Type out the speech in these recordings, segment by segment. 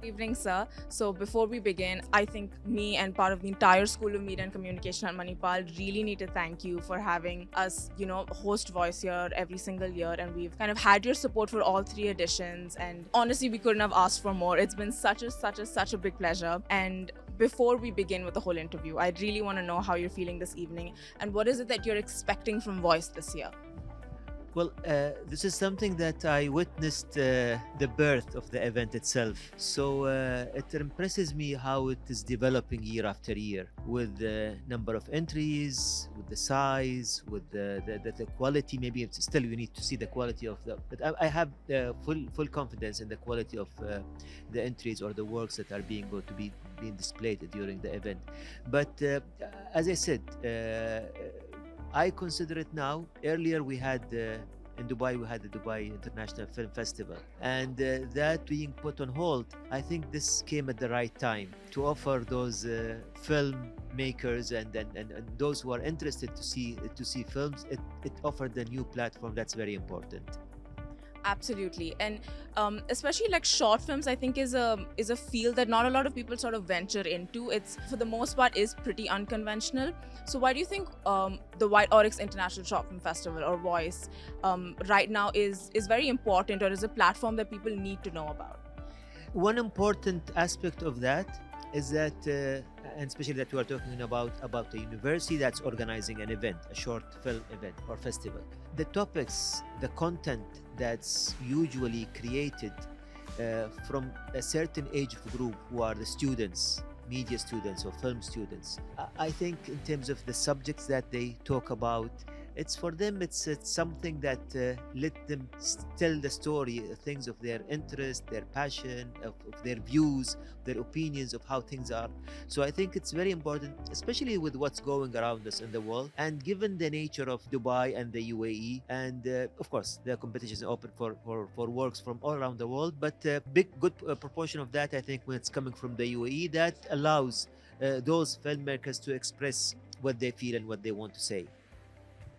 Evening, sir. So before we begin, I think me and part of the entire School of Media and Communication at Manipal really need to thank you for having us, host Voice here every single year. And we've kind of had your support for all three editions. And honestly, we couldn't have asked for more. It's been such a big pleasure. And before we begin with the whole interview, I really want to know how you're feeling this evening and what is it that you're expecting from Voice this year? Well, this is something that I witnessed the birth of the event itself. So it impresses me how it is developing year after year with the number of entries, with the size, with the quality. Maybe it's still you need to see the quality of the. But I have full confidence in the quality of the entries or the works that are being going to be being displayed during the event. But as I said. I consider it now. Earlier, we had in Dubai, we had the Dubai International Film Festival, and that being put on hold, I think this came at the right time to offer those film makers and those who are interested to see films. It offered a new platform that's very important. Absolutely, and especially like short films, I think is a field that not a lot of people sort of venture into. It's for the most part is pretty unconventional. So why do you think the White Oryx International Short Film Festival or Voice right now is very important or is a platform that people need to know about? One important aspect of that is that, and especially that we are talking about a university that's organizing an event, a short film event or festival. The topics, the content that's usually created from a certain age group, who are the students, media students or film students. I think in terms of the subjects that they talk about, it's for them it's something that let them tell the story, things of their interest, their passion, of their views, their opinions of how things are. So I think it's very important, especially with what's going around us in the world, and given the nature of Dubai and the UAE, and of course the competition is open for works from all around the world, but big good proportion of that, I think, when it's coming from the UAE, that allows those filmmakers to express what they feel and what they want to say.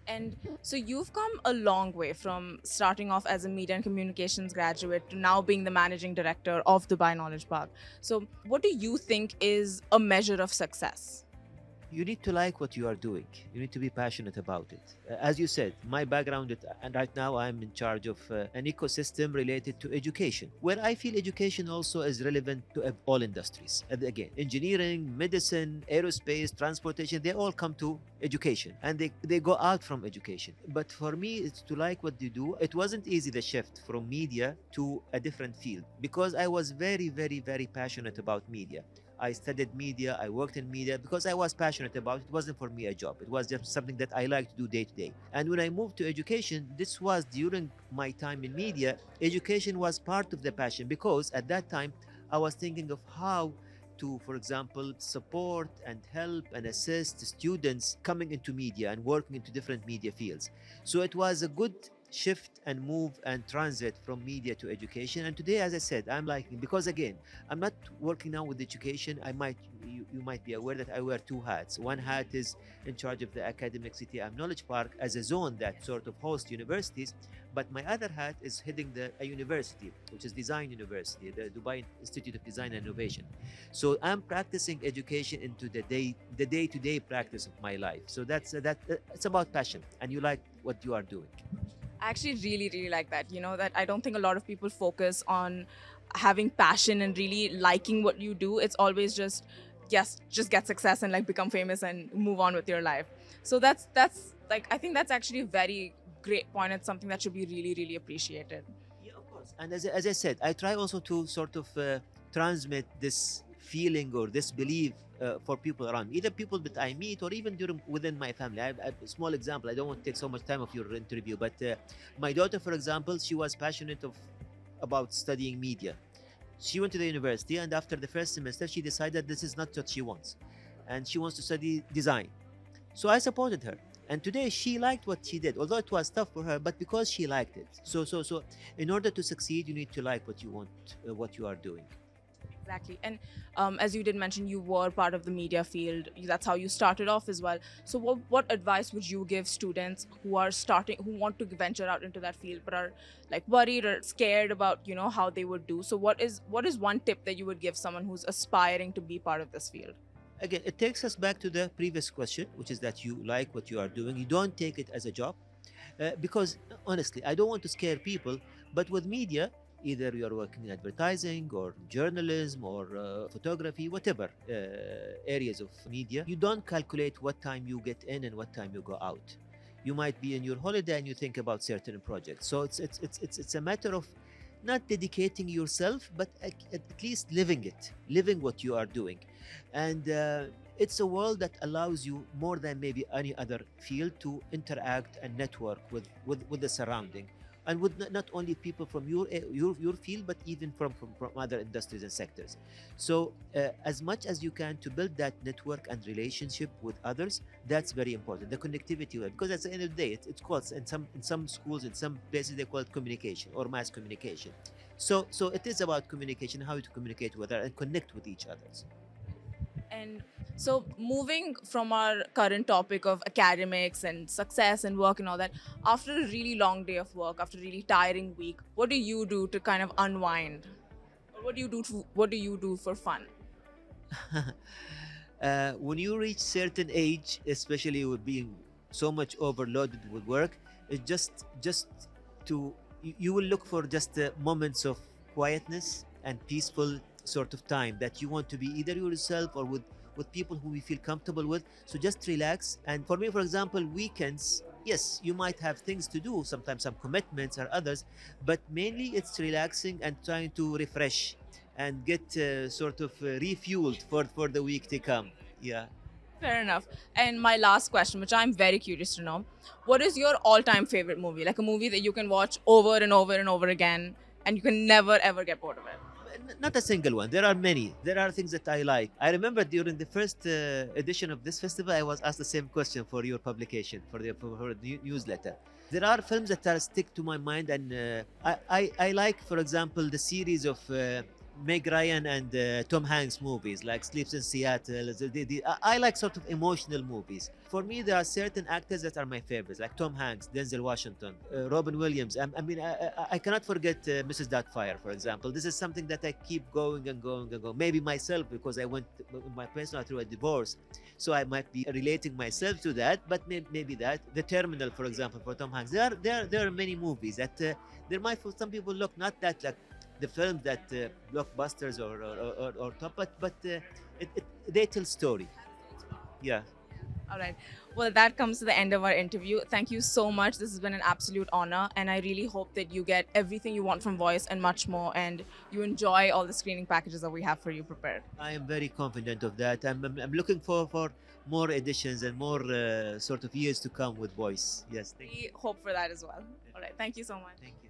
And so you've come a long way from starting off as a media and communications graduate to now being the managing director of Dubai Knowledge Park. So what do you think is a measure of success? You need to like what you are doing. You need to be passionate about it. As you said, my background, and right now I'm in charge of an ecosystem related to education, where I feel education also is relevant to all industries. And again, engineering, medicine, aerospace, transportation, they all come to education and they go out from education. But for me, it's to like what you do. It wasn't easy, the shift from media to a different field, because I was very passionate about media. I studied media, I worked in media because I was passionate about it. It wasn't for me a job. It was just something that I like to do day to day. And when I moved to education, this was during my time in media. Education was part of the passion because at that time I was thinking of how to, for example, support and help and assist students coming into media and working into different media fields. So it was a good shift and move and transit from media to education. And today, as I said, I'm liking, because again, I'm not working now with education. You might be aware that I wear two hats. One hat is in charge of the academic city and knowledge park as a zone that sort of hosts universities, but my other hat is heading a university, which is Design University, the Dubai Institute of Design and Innovation. So I'm practicing education into the day-to-day practice of my life. So it's about passion, and you like what you are doing. I actually really like that. That I don't think a lot of people focus on having passion and really liking what you do. It's always just yes, just get success and like become famous and move on with your life. So that's like I think that's actually a very great point. It's something that should be really appreciated. Yeah, of course. And as I said, I try also to sort of transmit this feeling or this belief for people around me, either people that I meet or even within my family. I have a small example. I don't want to take so much time of your interview, but my daughter, for example, she was passionate about studying media. She went to the university, and after the first semester, she decided this is not what she wants, and she wants to study design. So I supported her. And today she liked what she did, although it was tough for her, but because she liked it. So in order to succeed, you need to like what you want, what you are doing. Exactly. And as you did mention, you were part of the media field. That's how you started off as well. So, what advice would you give students who are starting, who want to venture out into that field, but are like worried or scared about, how they would do? So, what is one tip that you would give someone who's aspiring to be part of this field? Again, it takes us back to the previous question, which is that you like what you are doing. You don't take it as a job. Because honestly, I don't want to scare people, but with media, either you are working in advertising or journalism or photography, whatever areas of media, you don't calculate what time you get in and what time you go out. You might be in your holiday and you think about certain projects. So it's a matter of not dedicating yourself, but at least living it, living what you are doing. And it's a world that allows you more than maybe any other field to interact and network with the surrounding, and with not only people from your field, but even from other industries and sectors. So as much as you can to build that network and relationship with others, that's very important. The connectivity, because at the end of the day, it's called in some schools, in some places they call it communication or mass communication. So it is about communication, how to communicate with others and connect with each other. And so, moving from our current topic of academics and success and work and all that, after a really long day of work, after a really tiring week, what do you do to kind of unwind? Or what do you do for fun? When you reach certain age, especially with being so much overloaded with work, it's just to you will look for just moments of quietness and peaceful sort of time that you want to be either yourself or with people who you feel comfortable with. So just relax. And for me, for example, weekends, yes, you might have things to do, sometimes some commitments or others, but mainly it's relaxing and trying to refresh and get sort of refueled for the week to come. Yeah. Fair enough. And my last question, which I'm very curious to know, what is your all-time favorite movie? Like a movie that you can watch over and over and over again, and you can never ever get bored of it. Not a single one. There are many. There are things that I like. I remember during the first edition of this festival, I was asked the same question for your publication, for the newsletter. There are films that are stick to my mind, and I like, for example, the series of Meg Ryan and Tom Hanks movies, like Sleeps in Seattle. I like sort of emotional movies. For me, there are certain actors that are my favorites, like Tom Hanks, Denzel Washington, Robin Williams. I cannot forget Mrs. Doubtfire, for example. This is something that I keep going and going and going. Maybe myself, because I went my personal through a divorce, so I might be relating myself to that. But maybe that The Terminal, for example, for Tom Hanks. There are many movies that there might for some people look not that like the films that blockbusters or top, but they tell story. Yeah. All right. Well, that comes to the end of our interview. Thank you so much. This has been an absolute honor, and I really hope that you get everything you want from Voice and much more, and you enjoy all the screening packages that we have for you prepared. I am very confident of that. I'm looking for more editions and more sort of years to come with Voice. Yes, thank you. We hope for that as well. All right. Thank you so much. Thank you.